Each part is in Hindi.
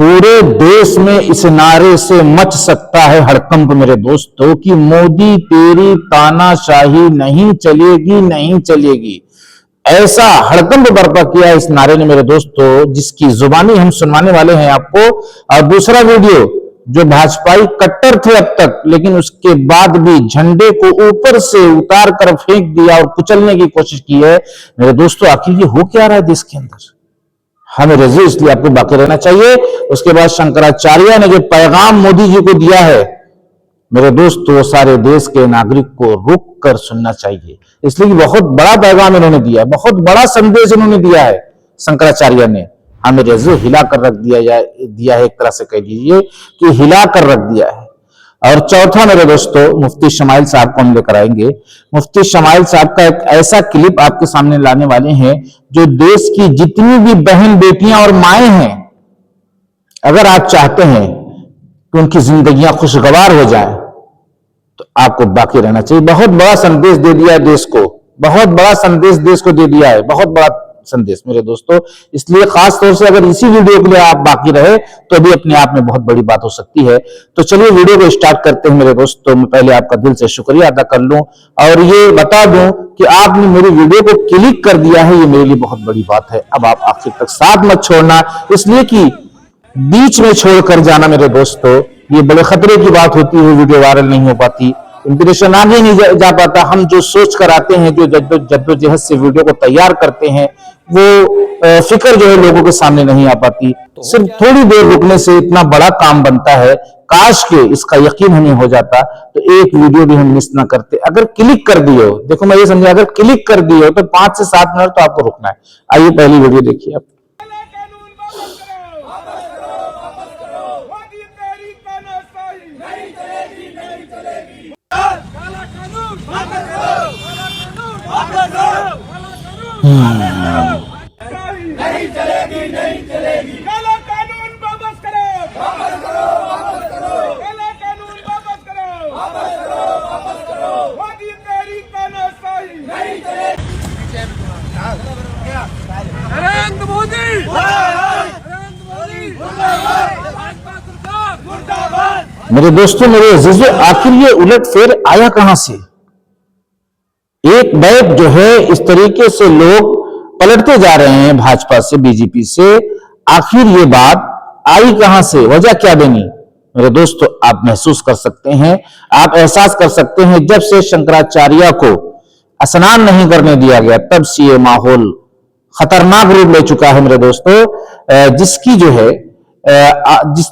पूरे देश में इस नारे से मच सकता है हड़कंप मेरे दोस्तों कि मोदी तेरी तानाशाही नहीं चलेगी, नहीं चलेगी। ऐसा हड़कंप बर्पा किया इस नारे ने मेरे दोस्तों, जिसकी जुबानी हम सुनवाने वाले हैं आपको। और दूसरा वीडियो जो भाजपाई कट्टर थे अब तक, लेकिन उसके बाद भी झंडे को ऊपर से उतार कर फेंक दिया और कुचलने की कोशिश की है। मेरे दोस्तों, आखिर ये हो क्या रहा है देश के अंदर? हमें रजी इसलिए आपको बाकी रहना चाहिए। उसके बाद शंकराचार्य ने जो पैगाम मोदी जी को दिया है मेरे दोस्तों, सारे देश के नागरिक को रुक कर सुनना चाहिए, इसलिए कि बहुत बड़ा पैगाम इन्होंने दिया है, बहुत बड़ा संदेश इन्होंने दिया है। शंकराचार्य ने हमें रजी हिला कर रख दिया है, एक तरह से कह दीजिए कि हिला कर रख दिया है। और चौथा मेरे दोस्तों, मुफ्ती शमाइल साहब को हम लेकर आएंगे। मुफ्ती शमाइल साहब का एक ऐसा क्लिप आपके सामने लाने वाले हैं जो देश की जितनी भी बहन बेटियां और माएं हैं, अगर आप चाहते हैं कि उनकी जिंदगियां खुशगवार हो जाए तो आपको बाकी रहना चाहिए। बहुत बड़ा संदेश दे दिया है देश को, बहुत बड़ा संदेश देश को दे दिया है, बहुत बड़ा संदेश मेरे दोस्तों। इसलिए खास तौर से अगर इसी वीडियो के लिए आप बाकी रहे तो भी अपने आप में बहुत बड़ी बात हो सकती है। तो चलिए वीडियो को स्टार्ट करते हैं मेरे दोस्तों। मैं पहले आपका दिल से शुक्रिया अदा कर लूं और ये बता दूं कि आपने मेरी वीडियो को क्लिक कर दिया है, ये मेरे लिए बहुत बड़ी बात है। अब आप आखिर तक साथ मत छोड़ना, इसलिए कि बीच में छोड़कर जाना मेरे दोस्तों ये बड़े खतरे की बात होती है। वीडियो वायरल नहीं हो पाती, इंप्रेशन आगे नहीं जा पाता। हम जो सोच कर आते हैं, जो जद्दोजहद से वीडियो को तैयार करते हैं, वो फिक्र जो है लोगों के सामने नहीं आ पाती। तो सिर्फ थोड़ी देर रुकने से इतना बड़ा काम बनता है। काश के इसका यकीन हमें हो जाता तो एक वीडियो भी हम मिस ना करते। अगर क्लिक कर दिए हो, देखो मैं ये समझा, अगर क्लिक कर दिए हो तो 5 से 7 मिनट तो आपको रुकना है। आइए पहली वीडियो देखिए आप। नहीं चलेगी, नहीं चलेगी। काला कानून वापस करो, वापस करो, वापस करो। काला कानून वापस करो, वापस करो, वापस करो। मोदी तेरी तानाशाही नहीं चलेगी। नरेंद्र मोदी, नरेंद्र मोदी मुर्दाबाद, भाजपा सरकार मुर्दाबाद। मेरे दोस्तों, मेरे अजीजों, आखिर ये उलटफेर आया कहां से? एक बैग जो है इस तरीके से लोग पलटते जा रहे हैं भाजपा से, बीजेपी से। आखिर ये बात आई कहां से? वजह क्या बनी? मेरे दोस्तों, आप महसूस कर सकते हैं, आप एहसास कर सकते हैं, जब से शंकराचार्य को स्नान नहीं करने दिया गया तब से ये माहौल खतरनाक रूप ले चुका है मेरे दोस्तों। जिसकी जो है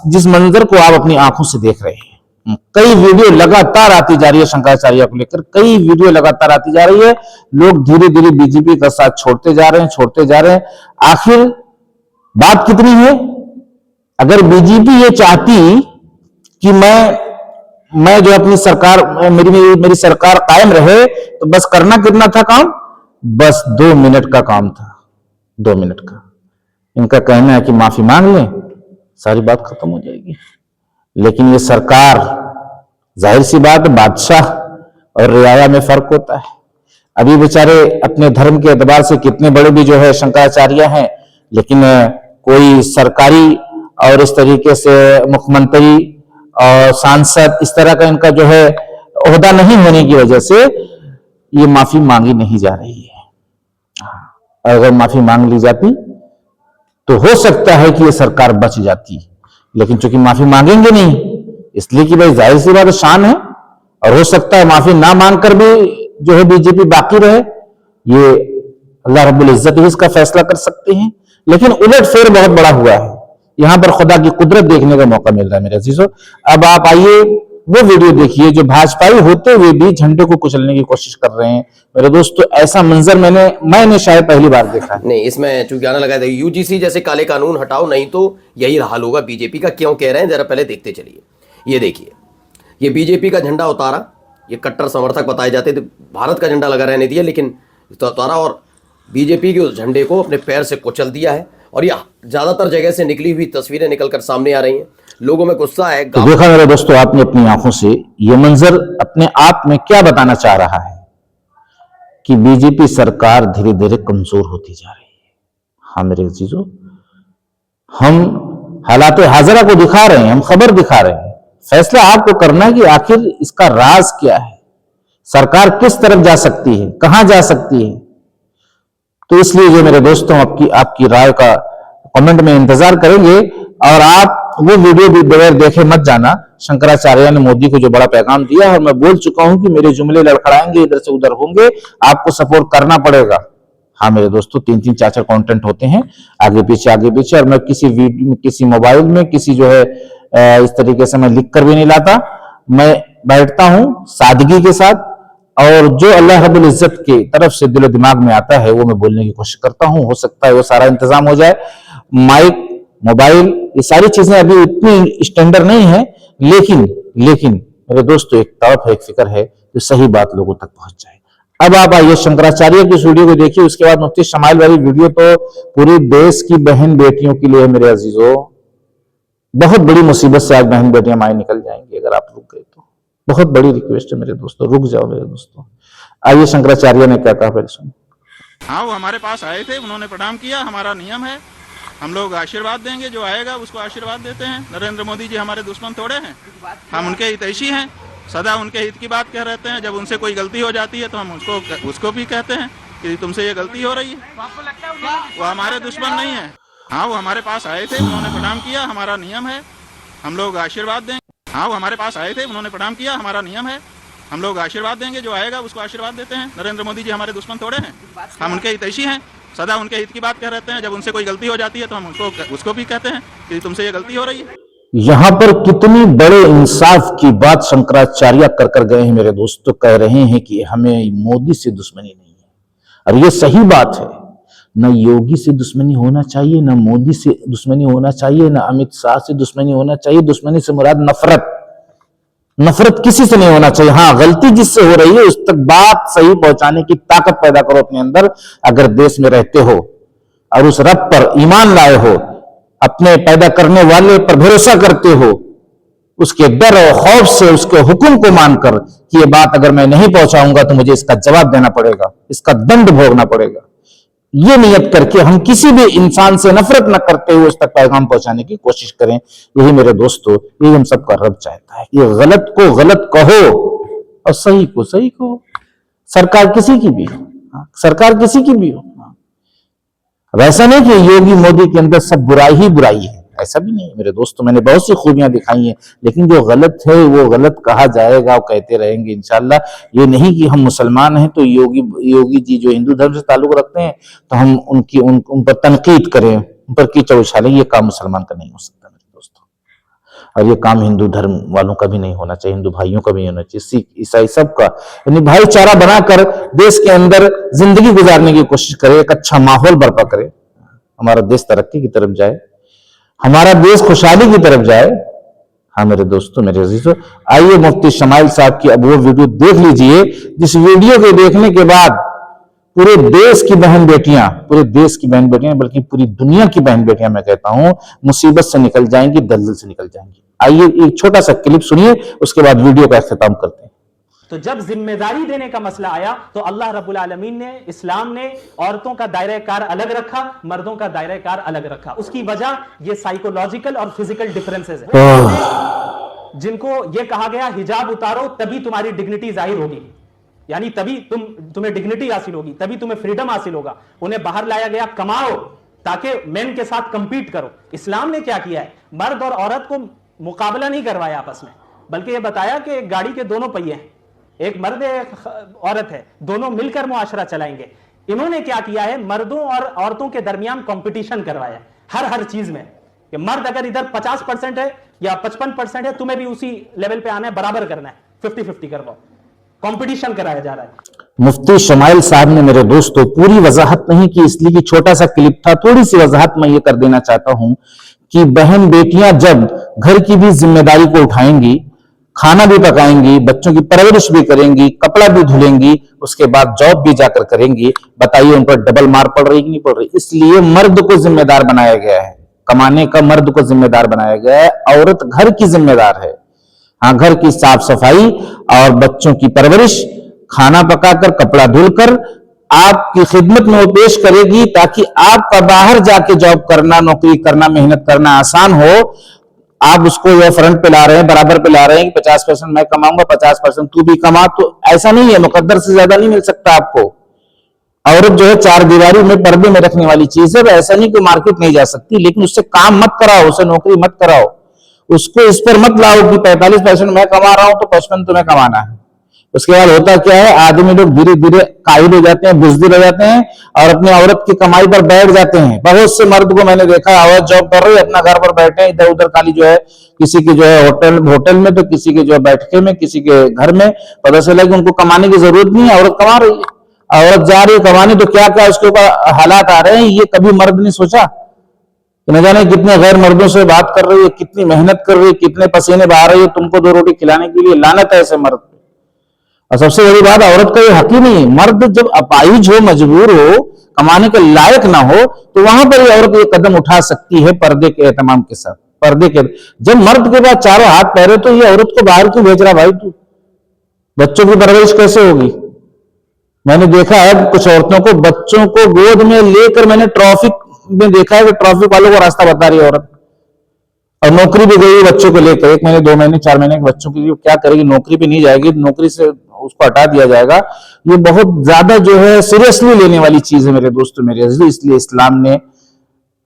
जिस मंजर को आप अपनी आंखों से देख रहे हैं। कई वीडियो लगातार आती जा रही है शंकराचार्य को लेकर, कई वीडियो लगातार आती जा रही है। लोग धीरे धीरे बीजेपी का साथ छोड़ते जा रहे हैं, छोड़ते जा रहे हैं। आखिर बात कितनी है? अगर बीजेपी ये चाहती कि मैं जो अपनी सरकार, मेरी सरकार कायम रहे, तो बस करना कितना था काम? बस 2 मिनट का काम था, 2 मिनट का। इनका कहना है कि माफी मांग लें, सारी बात खत्म हो जाएगी। लेकिन ये सरकार, जाहिर सी बात, बादशाह और रियाया में फर्क होता है। अभी बेचारे अपने धर्म के एतबार से कितने बड़े भी जो है शंकराचार्य हैं, लेकिन कोई सरकारी और इस तरीके से मुख्यमंत्री और सांसद इस तरह का इनका जो है ओहदा नहीं होने की वजह से ये माफी मांगी नहीं जा रही है। अगर माफी मांग ली जाती तो हो सकता है कि ये सरकार बच जाती, लेकिन चूंकि माफी मांगेंगे नहीं, इसलिए कि भाई जाहिर सी बात शान है, और हो सकता है माफी ना मांगकर भी जो है बीजेपी बाकी रहे। ये अल्लाह रब्बुल इज्जत ही इसका फैसला कर सकते हैं। लेकिन उलटफेर बहुत बड़ा हुआ है, यहां पर खुदा की कुदरत देखने का मौका मिल रहा है मेरे अजीजों। अब आप आइए वो वीडियो देखिए जो भाजपाई होते हुए भी झंडे को कुचलने की कोशिश कर रहे हैं। मेरे दोस्तों, ऐसा मंजर मैंने शायद पहली बार देखा है। नहीं, इसमें चूंकि गाना लगाया था यूजीसी जैसे काले कानून हटाओ, नहीं तो यही हाल होगा बीजेपी का। क्यों कह रहे हैं जरा पहले देखते चलिए। ये देखिए, ये बीजेपी का झंडा उतारा, ये कट्टर समर्थक बताए जाते थे, भारत का झंडा लगा रहने दिया, लेकिन तो उतारा और बीजेपी के उस झंडे को अपने पैर से कुचल दिया है। और यह ज्यादातर जगह से निकली हुई तस्वीरें निकलकर सामने आ रही हैं। लोगों में गुस्सा है। तो देखा मेरे दोस्तों आपने अपनी आंखों से, ये मंजर अपने आप में क्या बताना चाह रहा है कि बीजेपी सरकार धीरे धीरे कमजोर होती जा रही है। हाँ मेरे अजीजों, हम हालात हाजरा को दिखा रहे हैं, हम खबर दिखा रहे हैं। फैसला आपको करना है कि आखिर इसका राज क्या है, सरकार किस तरफ जा सकती है, कहां जा सकती है। तो इसलिए जो मेरे दोस्तों आपकी राय का कमेंट में इंतजार करेंगे। और आप वो वीडियो भी बगैर देखे मत जाना। शंकराचार्य ने मोदी को जो बड़ा पैगाम दिया, और मैं बोल चुका हूं कि मेरे जुमले लड़खड़ाएंगे, इधर से उधर होंगे, आपको सपोर्ट करना पड़ेगा। हाँ मेरे दोस्तों, 3-3 4-4 कंटेंट होते हैं, आगे पीछे। और मैं किसी वीडियो में, किसी मोबाइल में, किसी जो है इस तरीके से मैं लिख कर भी नहीं लाता। मैं बैठता हूं सादगी के साथ, और जो अल्लाह रब्बुल इज्जत की तरफ से दिलो दिमाग में आता है वो मैं बोलने की कोशिश करता हूं। हो सकता है वो सारा इंतजाम हो जाए, माइक, मोबाइल, ये सारी चीजें अभी इतनी स्टैंडर्ड नहीं है, लेकिन मेरे दोस्तों एक तड़प है, एक फिक्र है कि सही बात लोगों तक पहुंच जाए। अब आप आइए शंकराचार्य की इस वीडियो को देखिए, उसके बाद मुफ्ती शमाइल वाली वीडियो तो पूरे देश की बहन बेटियों के लिए मेरे अजीजों, बहुत बड़ी मुसीबत से आज बहन बेटियां माए निकल जाएंगी अगर आप रुक गए तो। बहुत बड़ी रिक्वेस्ट है मेरे दोस्तों, रुक जाओ मेरे दोस्तों। आइए शंकराचार्य ने क्या कहा पहले सुनो। हाँ, वो हमारे पास आए थे, उन्होंने प्रणाम किया। हमारा नियम है, हम लोग आशीर्वाद देंगे, जो आएगा उसको आशीर्वाद देते हैं। नरेंद्र मोदी जी हमारे दुश्मन थोड़े हैं, हम उनके हितैषी हैं, सदा उनके हित की बात कह रहते हैं। जब उनसे कोई गलती हो जाती है तो हम उसको भी कहते हैं कि तुमसे ये गलती हो रही है। वो हमारे दुश्मन नहीं है। हाँ, वो हमारे पास आए थे, उन्होंने प्रणाम किया। हमारा नियम है, हम लोग आशीर्वाद देंगे। हाँ, वो हमारे पास आए थे, उन्होंने प्रणाम किया। हमारा नियम है, हम लोग आशीर्वाद देंगे, जो आएगा उसको आशीर्वाद देते हैं। नरेंद्र मोदी जी हमारे दुश्मन थोड़े हैं, हम उनके हितैषी हैं, सदा उनके हित की बात कह रहते हैं। जब उनसे कोई गलती हो जाती है तो हम उसको भी कहते हैं कि तुमसे ये गलती हो रही है। यहां पर कितनी बड़े इंसाफ की बात शंकराचार्य कर गए हैं मेरे दोस्तों। कह रहे हैं कि हमें मोदी से दुश्मनी नहीं है, और ये सही बात है। न योगी से दुश्मनी होना चाहिए, न मोदी से दुश्मनी होना चाहिए, न अमित शाह से दुश्मनी होना चाहिए। दुश्मनी से मुराद नफरत किसी से नहीं होना चाहिए। हाँ, गलती जिससे हो रही है उस तक बात सही पहुंचाने की ताकत पैदा करो अपने अंदर। अगर देश में रहते हो और उस रब पर ईमान लाए हो, अपने पैदा करने वाले पर भरोसा करते हो, उसके डर और खौफ से उसके हुक्म को मानकर कि ये बात अगर मैं नहीं पहुंचाऊंगा तो मुझे इसका जवाब देना पड़ेगा, इसका दंड भोगना पड़ेगा, ये नियत करके हम किसी भी इंसान से नफरत न करते हुए उस तक पैगाम पहुंचाने की कोशिश करें। यही मेरे दोस्तों, यही हम सबका रब चाहता है। ये गलत को गलत कहो और सही को सही कहो। सरकार किसी की भी हो, सरकार किसी की भी हो। वैसा नहीं कि योगी मोदी के अंदर सब बुराई ही बुराई है, ऐसा भी नहीं है मेरे दोस्तों। मैंने बहुत सी खूबियां दिखाई हैं, लेकिन जो गलत है वो गलत कहा जाएगा और कहते रहेंगे इंशाल्लाह। ये नहीं कि हम मुसलमान हैं तो योगी जी जो हिंदू धर्म से ताल्लुक रखते हैं तो हम उन पर तनकीद करें, उन पर कीचड़ उछालें। ये काम मुसलमान का नहीं हो सकता मेरे दोस्तों, और ये काम हिंदू धर्म वालों का भी नहीं होना चाहिए, हिंदू भाइयों का भी नहीं होना चाहिए, सिख ईसाई सबका। यानी भाईचारा बनाकर देश के अंदर जिंदगी गुजारने की कोशिश करे, एक अच्छा माहौल बर्पा करे, हमारा देश तरक्की की तरफ जाए, हमारा देश खुशहाली की तरफ जाए। हाँ मेरे दोस्तों, मेरे अजीजों, आइए मुफ्ती शमाइल साहब की अब वो वीडियो देख लीजिए, जिस वीडियो को देखने के बाद पूरे देश की बहन बेटियां, बल्कि पूरी दुनिया की बहन बेटियां, मैं कहता हूं, मुसीबत से निकल जाएंगी, दलदल से निकल जाएंगी। आइए एक छोटा सा क्लिप सुनिए, उसके बाद वीडियो का अख्तिताम करते हैं। तो जब जिम्मेदारी देने का मसला आया तो अल्लाह रब्बुल आलमीन ने, इस्लाम ने औरतों का दायरा कार अलग रखा, मर्दों का दायरा कार अलग रखा। उसकी वजह ये साइकोलॉजिकल और फिजिकल डिफरेंसेस है। जिनको ये कहा गया हिजाब उतारो तभी तुम्हारी डिग्निटी जाहिर होगी, यानी तभी तुम्हें डिग्निटी हासिल होगी, तभी तुम्हें फ्रीडम हासिल होगा। उन्हें बाहर लाया गया कमाओ ताकि मेन के साथ कंपीट करो। इस्लाम ने क्या किया है, मर्द और औरत को मुकाबला नहीं करवाया आपस में, बल्कि यह बताया कि एक गाड़ी के दोनों पहिए हैं, एक मर्द एक औरत है, दोनों मिलकर मुआशरा चलाएंगे। इन्होंने क्या किया है, मर्दों और औरतों के दरमियान कंपटीशन करवाया हर चीज में। कि मर्द अगर इधर 50% है या 55% है, तुम्हें भी उसी लेवल पे आना है, बराबर करना है, 50-50 कर लो, कंपटीशन कराया जा रहा है। मुफ्ती शमाइल साहब ने मेरे दोस्तों पूरी वजाहत नहीं की, इसलिए कि छोटा सा क्लिप था। थोड़ी सी वजाहत मैं ये कर देना चाहता हूं कि बहन बेटियां जब घर की भी जिम्मेदारी को उठाएंगी, खाना भी पकाएंगी, बच्चों की परवरिश भी करेंगी, कपड़ा भी धुलेंगी, उसके बाद जॉब भी जाकर करेंगी, बताइए उन पर डबल मार पड़ रही कि नहीं पड़ रही। इसलिए मर्द को जिम्मेदार बनाया गया है, कमाने का मर्द को जिम्मेदार बनाया गया है, औरत घर की जिम्मेदार है। हाँ, घर की साफ सफाई और बच्चों की परवरिश, खाना पकाकर, कपड़ा धुलकर, आपकी खिदमत में वो पेश करेगी ताकि आपका बाहर जाके जॉब करना, नौकरी करना, मेहनत करना आसान हो। आप उसको ये फ्रंट पे ला रहे हैं, बराबर पे ला रहे हैं कि 50% मैं कमाऊंगा, 50% तू भी कमा, तो ऐसा नहीं है। मुकद्दर से ज्यादा नहीं मिल सकता आपको। औरत जो है चार दीवारी में पर्दे में रखने वाली चीज है। ऐसा नहीं कि मार्केट नहीं जा सकती, लेकिन उससे काम मत कराओ, उसे नौकरी मत कराओ, उसको इस पर मत लाओ कि 45% मैं कमा रहा हूं तो 55 तुम्हें कमाना है। उसके बाद होता क्या है, आदमी लोग धीरे धीरे काहिल हो जाते हैं, बुज़दिल हो जाते हैं और अपनी औरत की कमाई पर बैठ जाते हैं। बहुत से मर्द को मैंने देखा, औरत जॉब कर रही है, अपना घर पर बैठे इधर उधर, खाली जो है किसी की जो है होटल में, तो किसी के जो है बैठके में, किसी के घर में। पता चला कि उनको कमाने की जरूरत नहीं है, औरत कमा रही है। औरत जा रही है कमाने, तो क्या क्या उसके ऊपर हालात आ रहे हैं, ये कभी मर्द ने सोचा? तो न जाने कितने गैर मर्दों से बात कर रही है, कितनी मेहनत कर रही है, कितने पसीने बहा रही है तुमको 2 रोटी खिलाने के लिए। लानत है ऐसे मर्द। और सबसे बड़ी बात, औरत का ये हक ही नहीं है। मर्द जब अपाहिज हो, मजबूर हो, कमाने के लायक ना हो, तो वहां पर ये औरत ये कदम उठा सकती है पर्दे के एहतमाम के साथ। पर्दे के जब मर्द के बाद चारों हाथ पैरे, तो ये औरत को बाहर क्यों भेज रहा भाई तू? बच्चों की परवरिश कैसे होगी? मैंने देखा है कुछ औरतों को बच्चों को गोद में लेकर, मैंने ट्रैफिक में देखा है कि ट्रैफिक वालों को रास्ता बता रही है औरत। और नौकरी भी गई बच्चों को लेकर, 1 महीने 2 महीने 4 महीने के बच्चों के लिए क्या करेगी? नौकरी भी नहीं जाएगी, नौकरी से उसको हटा दिया जाएगा। ये बहुत ज्यादा जो है सीरियसली लेने वाली चीज है मेरे दोस्तों, मेरे अजीज। इसलिए इस्लाम ने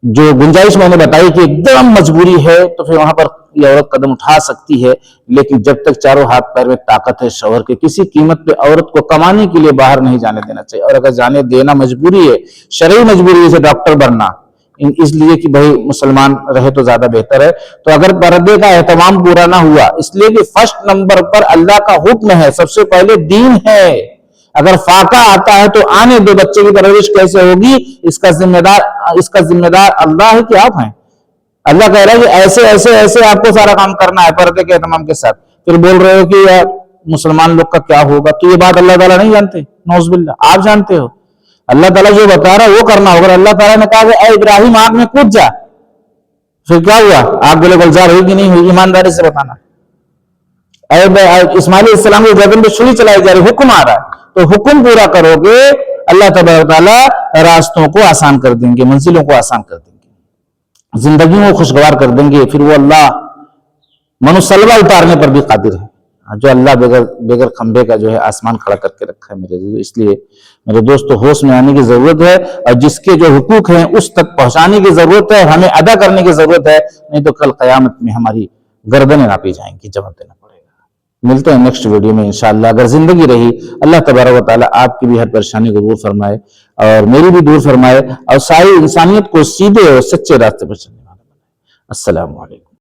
जो गुंजाइश मैंने बताई कि एकदम मजबूरी है, तो फिर वहां पर ये औरत कदम उठा सकती है। लेकिन जब तक चारों हाथ पैर में ताकत है शौहर के, किसी कीमत पे औरत को कमाने के लिए बाहर नहीं जाने देना चाहिए। और अगर जाने देना मजबूरी है, शरई मजबूरी है, जैसे डॉक्टर बनना, इसलिए कि भाई मुसलमान रहे तो ज्यादा बेहतर है, तो अगर पर्दे का एहतमाम पूरा ना हुआ, इसलिए कि फर्स्ट नंबर पर अल्लाह का हुक्म है, सबसे पहले दीन है। अगर फाका आता है तो आने दो, बच्चे की परवरिश कैसे होगी इसका जिम्मेदार अल्लाह है कि आप हैं। अल्लाह कह रहा है कि ऐसे ऐसे ऐसे आपको सारा काम करना है पर्दे के एहतमाम के साथ। फिर बोल रहे हो कि यार मुसलमान लोग का क्या होगा? तो ये बात अल्लाह ताला नहीं जानते? नौज़ुबिल्लाह, आप जानते हो। अल्लाह ताला जो बता रहा है वो करना होगा। अल्लाह ताला ने कहा कि ऐ इब्राहिम आग में कूद जा, फिर क्या हुआ? आग गोले गुलजार हुई कि नहीं हुई? ईमानदारी से बताना। इस्माइल अलैहिस्सलाम की गर्दन पे छुरी चलाई जा रही, हुक्म आ रहा है, तो हुक्म पूरा करोगे, अल्लाह तबारक व तआला रास्तों को आसान कर देंगे, मंजिलों को आसान कर देंगे, जिंदगी को खुशगवार कर देंगे। फिर वो अल्लाह मनुसलवा उतारने पर भी कादिर है, जो अल्लाह बेगर खंबे का जो है आसमान खड़ा करके रखा है मेरे। इसलिए मेरे दोस्तों होश में आने की जरूरत है, और जिसके जो हुकूक हैं उस तक पहुंचाने की जरूरत है, हमें अदा करने की जरूरत है। नहीं तो कल कयामत में हमारी गर्दनें नापी जाएंगी, जवाब देना पड़ेगा। मिलते हैं नेक्स्ट वीडियो में इंशाअल्लाह। अगर जिंदगी रही, अल्लाह तबारक व तआला आपकी भी हर परेशानी को दूर फरमाए और मेरी भी दूर फरमाए, और सारी इंसानियत को सीधे और सच्चे रास्ते पर चलने वाला बनाए। अस्सलामु अलैकुम।